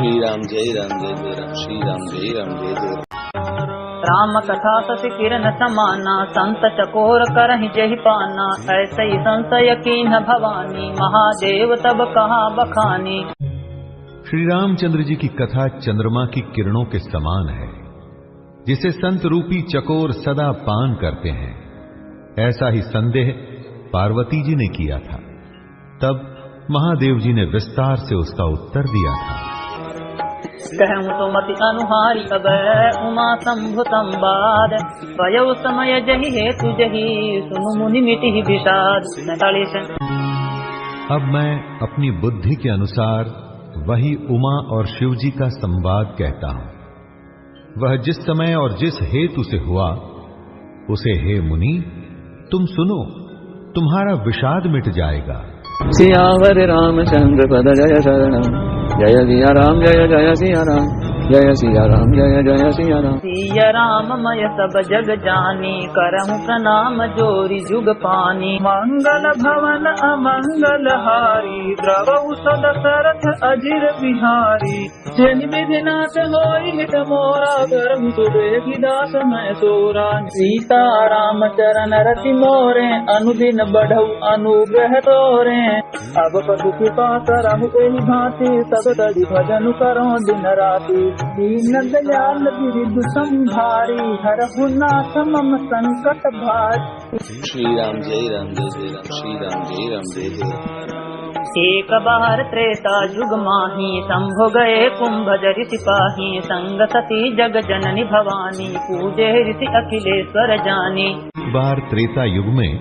श्री राम जय राम जय जय राम। श्री राम जय राम जय जय राम। राम कथा सस किरण समाना, संत चकोर करहि जहि पाना। ऐसे ही संशय कीन्ह भवानी, महादेव तब कहा बखानी। श्री रामचंद्र जी की कथा चंद्रमा की किरणों के समान है, जिसे संत रूपी चकोर सदा पान करते हैं। ऐसा ही संदेह पार्वती जी ने किया था। तब महादेव जी ने विस्तार से उसका उत्तर दिया था। कहूँ तो मति अनुहारी अभय, उमा शंभु संवाद। वयो समय जहि हेतु जहि, सुनु मुनि मिटि विषाद। 47। अब मैं अपनी बुद्धि के अनुसार वही उमा और शिव जी का संवाद कहता हूं। वह जिस समय और जिस हेतु से हुआ, उसे हे मुनि तुम सुनो, तुम्हारा विषाद मिट जाएगा। सियावर रामचंद्र पद जय शरणम, जय सिया राम जय जय सिया राम, जय सिया राम जय जय सिया राम। सिया राम मय सब जग जानी, करहूँ प्रणाम जोरी जुग पानी। मंगल भवन अमंगल हारी, द्रवहु सदशरथ अजिर बिहारी। जिन विधि नाथ होई हित मोरा, करहूँ सुबेगी दास मैं सोरा। सीता राम चरण रति मोरे, अनुदिन बढ़ऊ अनुग्रह तोरे। अब पशु कृपा करहु एहि भांति, सब तरि भजन करो दिन राति। दीन दयाल बिरधु संभारी, हरहु नाथ मम संकट भारी। श्री राम जय राम जय जय राम। श्री राम जय राम जय जय राम। एक बार त्रेता युग माही, शंभु गए कुंभज ऋषि पाही। संग सती जग जननी भवानी, पूजे ऋषि अखिलेश्वर जानी। बार त्रेता युग में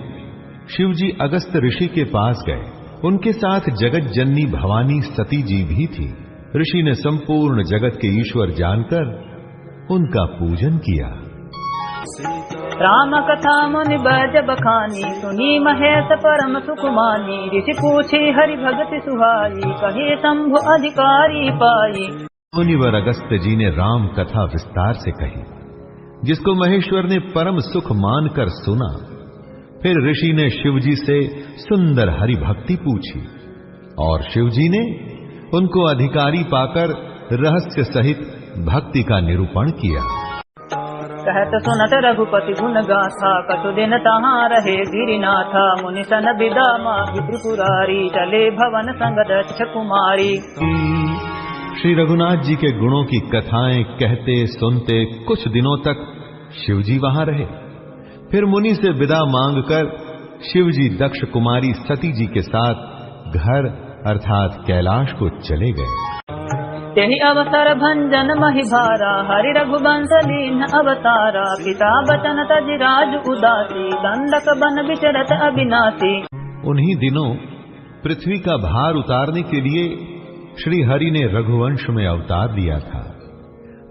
शिव जी अगस्त ऋषि के पास गए। उनके साथ जगत जननी भवानी सती जी भी थी। ऋषि ने संपूर्ण जगत के ईश्वर जानकर उनका पूजन किया। राम कथा मुनि बज बखानी, सुनी महेश परम सुख मानी। ऋषि पूछी हरि भगति सुहाई, कहे शंभु अधिकारी पाई। मुनिवर अगस्त जी ने राम कथा विस्तार से कही, जिसको महेश्वर ने परम सुख मानकर सुना। फिर ऋषि ने शिव जी से सुंदर हरि भक्ति पूछी और शिव जी ने उनको अधिकारी पाकर रहस्य सहित भक्ति का निरूपण किया। कहत सुनत रघुपति गुण गाथा, कछु दिन तहाँ रहे गिरिनाथा। मुनि सन विदा मांगी त्रिपुरारी, चले भवन संग दक्ष कुमारी। श्री रघुनाथ जी के गुणों की कथाएं कहते सुनते कुछ दिनों तक शिव जी वहां रहे। फिर मुनि से विदा मांगकर शिव जी दक्ष कुमारी सती जी के साथ घर अर्थात कैलाश को चले गए। तेहि अवसर भंजन महिभारा, हरि रघुवंश लीन अवतारा। पिता बचन तजि राज उदासी, दंडक बन विचरत अविनाशी। उन्हीं दिनों पृथ्वी का भार उतारने के लिए श्री हरि ने रघुवंश में अवतार लिया था।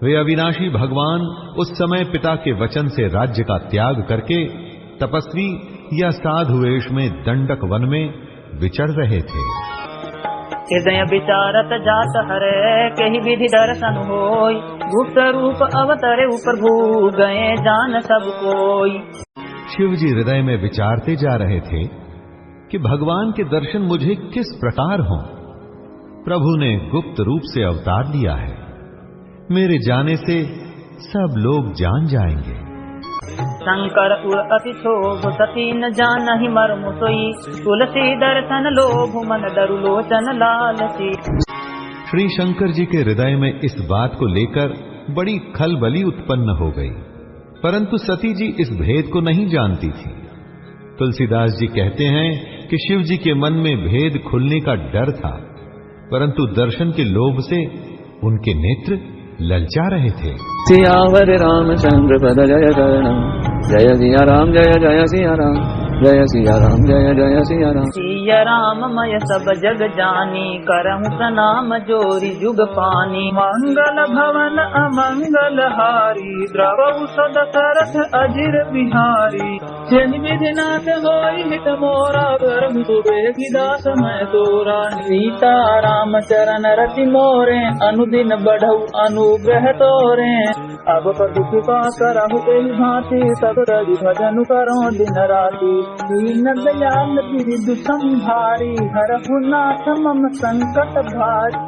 वे अविनाशी भगवान उस समय पिता के वचन से राज्य का त्याग करके तपस्वी या साधु वेश में दंडक वन में विचर रहे थे। हृदय विचारत जात हरे, कही विधि दर्शन होई। गुप्त रूप अवतरे ऊपर भू गए जान सब कोई। शिव जी हृदय में विचारते जा रहे थे कि भगवान के दर्शन मुझे किस प्रकार हों। प्रभु ने गुप्त रूप से अवतार लिया है, मेरे जाने से सब लोग जान जाएंगे। शंकर उर अति क्षोभ, सती न जानहि मर्म सोई। तुलसी दर्शन लोभ, मन दरु लोचन लालसी। श्री शंकर जी के हृदय में इस बात को लेकर बड़ी खलबली उत्पन्न हो गई, परंतु सती जी इस भेद को नहीं जानती थी। तुलसीदास जी कहते हैं कि शिव जी के मन में भेद खुलने का डर था, परंतु दर्शन के लोभ से उनके नेत्र ललचा रहे थे। सियावर रामचंद्र पद जय शरणम, जय सिया राम जय जय सिया राम, जय सिया राम जय जय सिया राम। सिया राम मय सब जग जानी, करहूँ प्रणाम जोरी जुग पानी। मंगल भवन अमंगल हारी, द्रवहु सदशरथ अजिर बिहारी। जन विधिनाथ होई हित मोरा करहु सुबेगी दास मैं तोरा सीता राम चरण रति मोरे अनुदिन बढ़ऊ अनुग्रह तोरे अब पति कृपा करहु एहि भांति सब रवि भजन करो दिन राति दीन दयाल बिरधु संभारी हरहु नाथ मम संकट भारी।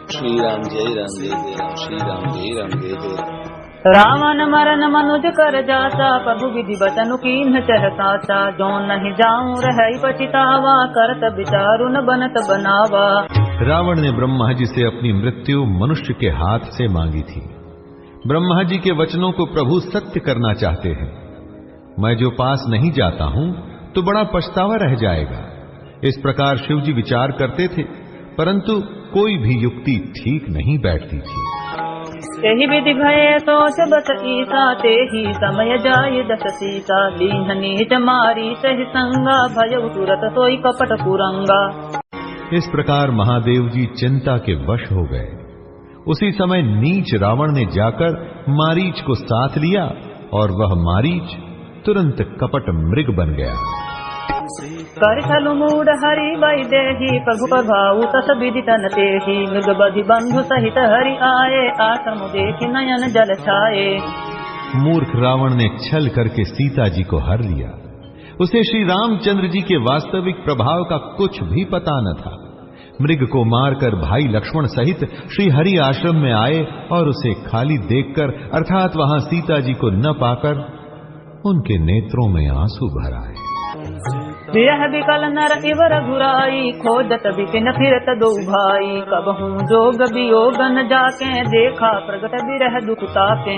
श्री राम जय राम जय जय राम श्री राम जय राम जय जय राम। रावण मरन मनुज कर जाता प्रभु विधि बचनु कीन्ह चहसाता जो नहीं जाऊं रही पछितावा करत विचारु न बनत बनावा। रावण ने ब्रह्मा जी से अपनी मृत्यु मनुष्य के हाथ से मांगी थी। ब्रह्मा जी के वचनों को प्रभु सत्य करना चाहते हैं। मैं जो पास नहीं जाता हूं तो बड़ा पछतावा रह जाएगा। इस प्रकार शिव जी विचार करते थे, परंतु कोई भी युक्ति ठीक नहीं बैठती थी। तेहि विधि भये सोच बस ईसा तेहि समय जाय दस सीसा दीन नीच मारी सहि संगा भय तुरत सोई कपट कुरंगा। इस प्रकार महादेव जी चिंता के वश हो गए। उसी समय नीच रावण ने जाकर मारीच को साथ लिया और वह मारीच तुरंत कपट मृग बन गया। कर छलु मूड हरि वैदेही प्रभु प्रभाऊ तस विदित न तेहि मृग बधि बंधु सहित हरि आए आश्रम देखि नयन जल छाए। मूर्ख रावण ने छल करके सीता जी को हर लिया। उसे श्री रामचंद्र जी के वास्तविक प्रभाव का कुछ भी पता न था। मृग को मारकर भाई लक्ष्मण सहित श्री हरि आश्रम में आए और उसे खाली देखकर अर्थात वहां सीता जी को न पाकर उनके नेत्रों में आंसू भर आए। यह विकल नर इवर घुराई खोजत बिपिन फिरत दो भाई कबहू जोग वियोग न जाके देखा प्रगट विरह दुख ताके।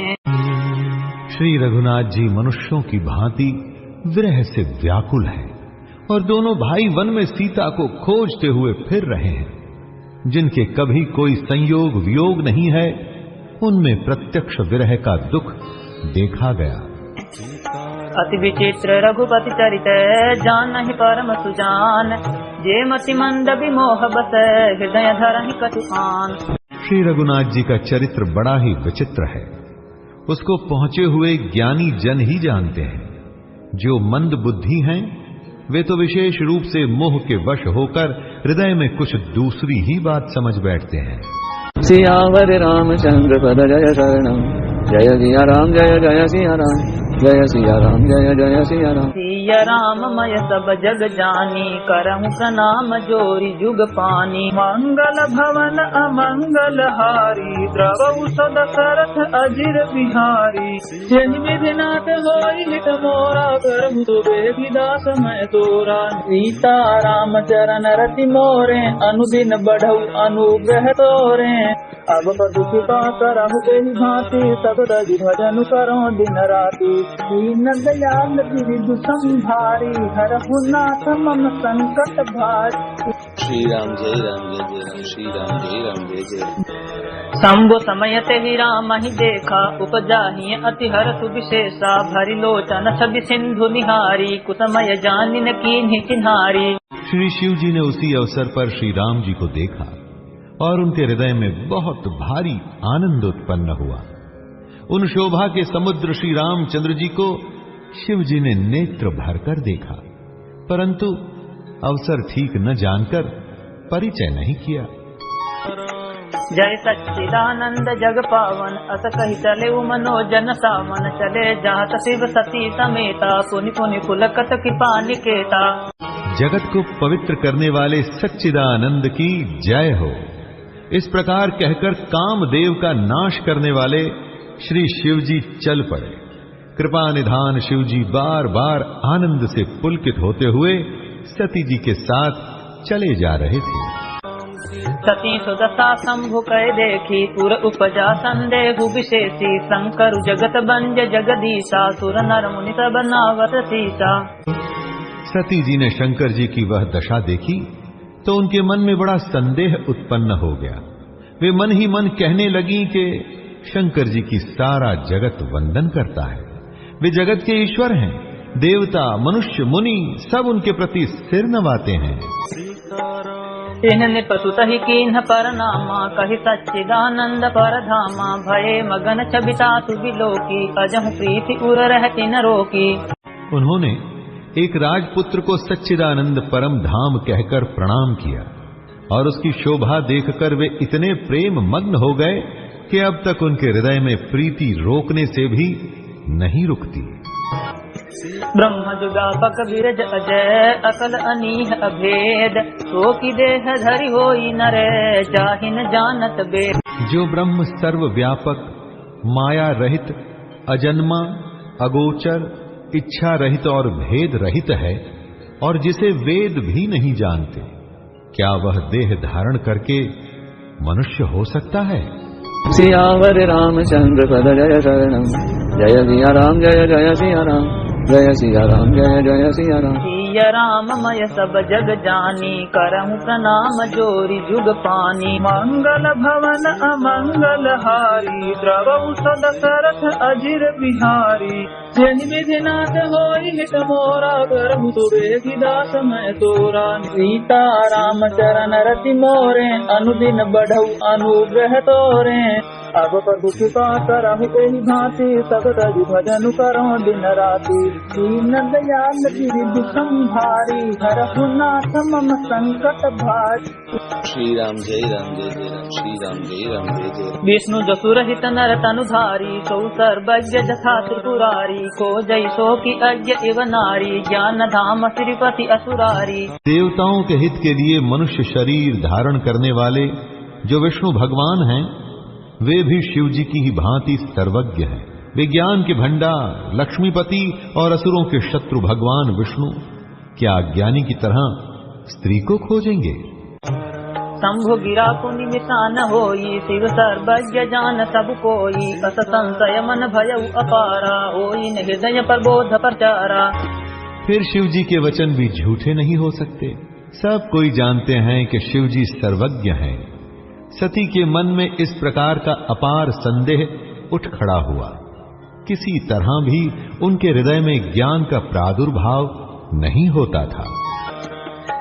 श्री रघुनाथ जी मनुष्यों की भांति विरह से व्याकुल हैं और दोनों भाई वन में सीता को खोजते हुए फिर रहे हैं। जिनके कभी कोई संयोग वियोग नहीं है उनमें प्रत्यक्ष विरह का दुख देखा गया। अति विचित्र रघुपति चरित जानहि परम सुजान जे मति मंद विमोह बस हृदय धरहि कटुआन। श्री रघुनाथ जी का चरित्र बड़ा ही विचित्र है। उसको पहुंचे हुए ज्ञानी जन ही जानते हैं। जो मंद बुद्धि हैं वे तो विशेष रूप से मोह के वश होकर हृदय में कुछ दूसरी ही बात समझ बैठते हैं। सियावर रामचंद्र पद जय शरणम जय सिया राम जय जय सिया राम जय सिया राम जय जय सिया राम। सिया राम मय सब जग जानी करहु प्रणाम जोरी जुग पानी मंगल भवन अमंगल हारी द्रवहु सद सरथ अजिर बिहारी। जन विधिनाथ होई हित मोरा करहु सुबेगी दास मैं तोरा सीता राम चरण रति मोरे अनुदिन बढ़ऊ अनुग्रह तोरे। अब पति कृपा करहु एहि भांति सब रवि भजन करो दिन राति दीन दयाल बिरधु संभारी हरहु नाथ मम संकट भारी। श्री राम जय राम जय जय राम श्री राम जय राम जय जय राम। शंभु समय ते राम ही देखा उपजाहि अति हरसु विशेषा भरि लोचन छवि सिंधु निहारी कुसमय जानिन कीन्हि चिन्हारी। श्री शिव जी ने उसी अवसर पर श्री राम जी को देखा और उनके हृदय में बहुत भारी आनंद उत्पन्न हुआ। उन शोभा के समुद्र श्री रामचंद्र जी को शिव जी ने नेत्र भरकर देखा, परंतु अवसर ठीक न जानकर परिचय नहीं किया। जय सच्चिदानंद जग पावन अस कहि चले मनोजन सावन चले जात शिव सती समेता पुनि पुनि पुलकत कृपा निकेता। जगत को पवित्र करने वाले सच्चिदानंद की जय हो। इस प्रकार कहकर कामदेव का नाश करने वाले श्री शिव जी चल पड़े। कृपा निधान शिव जी बार बार आनंद से पुलकित होते हुए सती जी के साथ चले जा रहे थे। सती सुदशा शंभु कह देखी पुर उपजा संदेह विशेषी शंकर जगत बंज जगदीशा सुर नर मुनि सब नावत सीसा। सती जी ने शंकर जी की वह दशा देखी तो उनके मन में बड़ा संदेह उत्पन्न हो गया। वे मन ही मन कहने लगी कि शंकर जी की सारा जगत वंदन करता है। वे जगत के ईश्वर हैं। देवता मनुष्य मुनि सब उनके प्रति सिर नवाते हैं। तिन्ह पशुत ही कीन्ह परनामा कहि सच्चिदानंद परधामा भये मगन छबिता तु बिलोकी अजहु प्रीति उर रहति न रोकी। उन्होंने एक राजपुत्र को सच्चिदानंद परम धाम कहकर प्रणाम किया और उसकी शोभा देखकर वे इतने प्रेम मग्न हो गए कि अब तक उनके हृदय में प्रीति रोकने से भी नहीं रुकती। ब्रह्म जुगापक विरज अजय अकल अनीह अभेद तो की देह धरि होई नरे जाहिन जानत बेद। जो ब्रह्म सर्वव्यापक, माया रहित, अजन्मा, अगोचर, इच्छा रहित और भेद रहित है और जिसे वेद भी नहीं जानते, क्या वह देह धारण करके मनुष्य हो सकता है? सियावर रामचंद्र पद जय शरणम, जय सिया राम जय जय सिया राम, जय सिया राम जय जय सिया राम। सिया राममय सब जग जानी करहु प्रणाम जोरी जुग पानी। मंगल भवन अमंगल हारी द्रवहु सदशरथ अजिर बिहारी। जनि विधिनाथ होई हित मोरा करहु सुबेहि दास मैं तोरा। सीता राम चरण रति मोरे अनुदिन बढ़ऊ अनुग्रह तोरे। अब प्रभु कृपा करहु एहि भांति सगत भजन करो दिन राति। दीन दयाल गिरिधि संभारी हरहु नाथ मम संकट भारी। श्री राम जय राम जय जय राम, श्री राम जय राम जय जय राम। विष्णु जसु रहित नर तनुधारी सौ सर्वज्ञ जथा त्रिपुरारी। को जय सो की अज्ञ इव नारी ज्ञान धाम श्रीपति असुरारी। देवताओं के हित के लिए मनुष्य शरीर धारण करने वाले जो विष्णु भगवान हैं, वे भी शिव जी की ही भांति सर्वज्ञ हैं। वे ज्ञान के भंडार, लक्ष्मीपति और असुरों के शत्रु भगवान विष्णु क्या अज्ञानी की तरह स्त्री को खोजेंगे? शंभु गिरा को निमिषान होई शिव सर्वज्ञ जान सब कोई। अस संशय मन भयउ अपारा होई न हृदय पर बोध प्रचारा। फिर शिव जी के वचन भी झूठे नहीं हो सकते। सब कोई जानते हैं कि शिव जी सर्वज्ञ हैं। सती के मन में इस प्रकार का अपार संदेह उठ खड़ा हुआ। किसी तरह भी उनके हृदय में ज्ञान का प्रादुर्भाव नहीं होता था।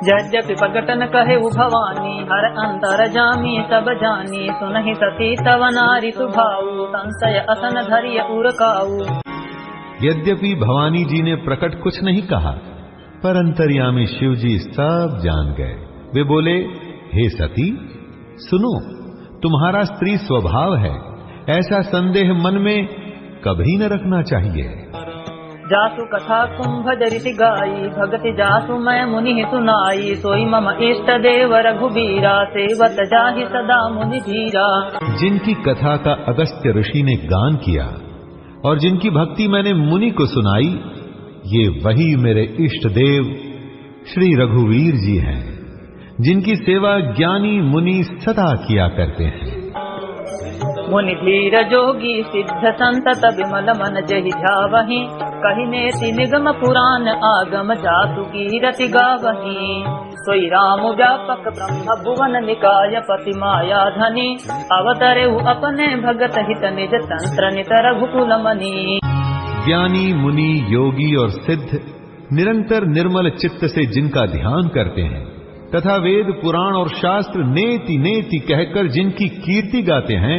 यद्यपि प्रकटन कहे भवानी हर अंतर जामी सब जानी। सुनहि सती तव नारी सुभाऊ संशय असन धरिय उरकाऊ। यद्यपि भवानी जी ने प्रकट कुछ नहीं कहा, पर अंतर्यामी शिव जी सब जान गए। वे बोले, हे सती सुनो, तुम्हारा स्त्री स्वभाव है, ऐसा संदेह मन में कभी न रखना चाहिए। जासु कथा कुंभ जरिति गाई भगति जासु मैं मुनि सुनाई। सोई मम इष्ट देव रघुबीरा सेवत जाहि सदा मुनि धीरा। जिनकी कथा का अगस्त्य ऋषि ने गान किया और जिनकी भक्ति मैंने मुनि को सुनाई, ये वही मेरे इष्ट देव श्री रघुवीर जी हैं, जिनकी सेवा ज्ञानी मुनि सदा किया करते हैं। मुनि धीर जोगी सिद्ध संतत विमल मन जहि ध्यावहि। कहिनेति निगम पुराण आगम जासु कीरति गावहि। सोई राम व्यापक ब्रह्म भुवन निकाय पति माया धनी। अवतरेउ अपने भगत हित निज तंत्र नित रघुकुल मनि। ज्ञानी मुनि योगी और सिद्ध निरंतर निर्मल चित्त से जिनका ध्यान करते हैं तथा वेद पुराण और शास्त्र नेति नेति कहकर जिनकी कीर्ति गाते हैं,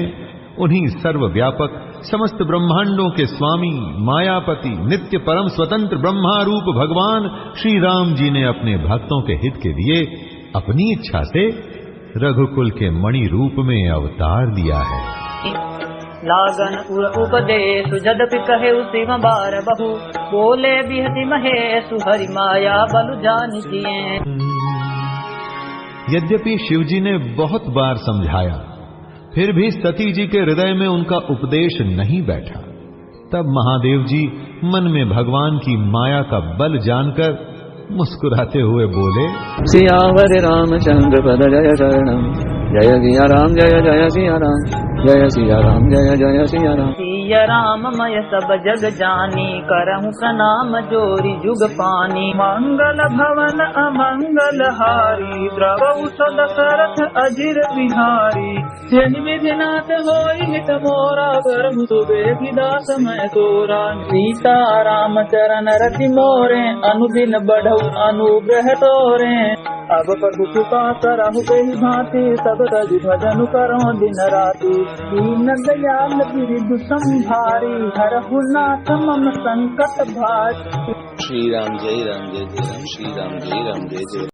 उन्हीं सर्वव्यापक समस्त ब्रह्मांडों के स्वामी मायापति नित्य परम स्वतंत्र ब्रह्मारूप भगवान श्री राम जी ने अपने भक्तों के हित के लिए अपनी इच्छा से रघुकुल के मणि रूप में अवतार लिया है। लागन उपदेश जदपि कहे शिव बार बहु। बोले बिहति महेशु हरि माया बलु जान जिए। यद्यपि शिव जी ने बहुत बार समझाया, फिर भी सती जी के हृदय में उनका उपदेश नहीं बैठा। तब महादेव जी मन में भगवान की माया का बल जानकर मुस्कुराते हुए बोले, सियावर रामचंद्र पद जय शरणम, जय सिया राम जय जय सिया राम, जय सिया राम जय जय सिया राम। सिया राममय सब जग जानी करहु प्रणाम जोरी जुग पानी। मंगल भवन अमंगल हारी द्रवहु सदशरथ अजिर बिहारी। जनि विधिनाथ होई हित मोरा करहु सुबेहि दास मैं तोरा। सीता राम चरण रति मोरे अनुदिन बढ़ऊ अनुग्रह तोरे। अब प्रभु कृपा करहु एहि भांति सगत भजन करो दिन राति। दीन दयाल गिरिधि संभारी हरहु नाथ मम संकट भारी। श्री राम जय राम जय जय राम श्री राम जय राम जय जय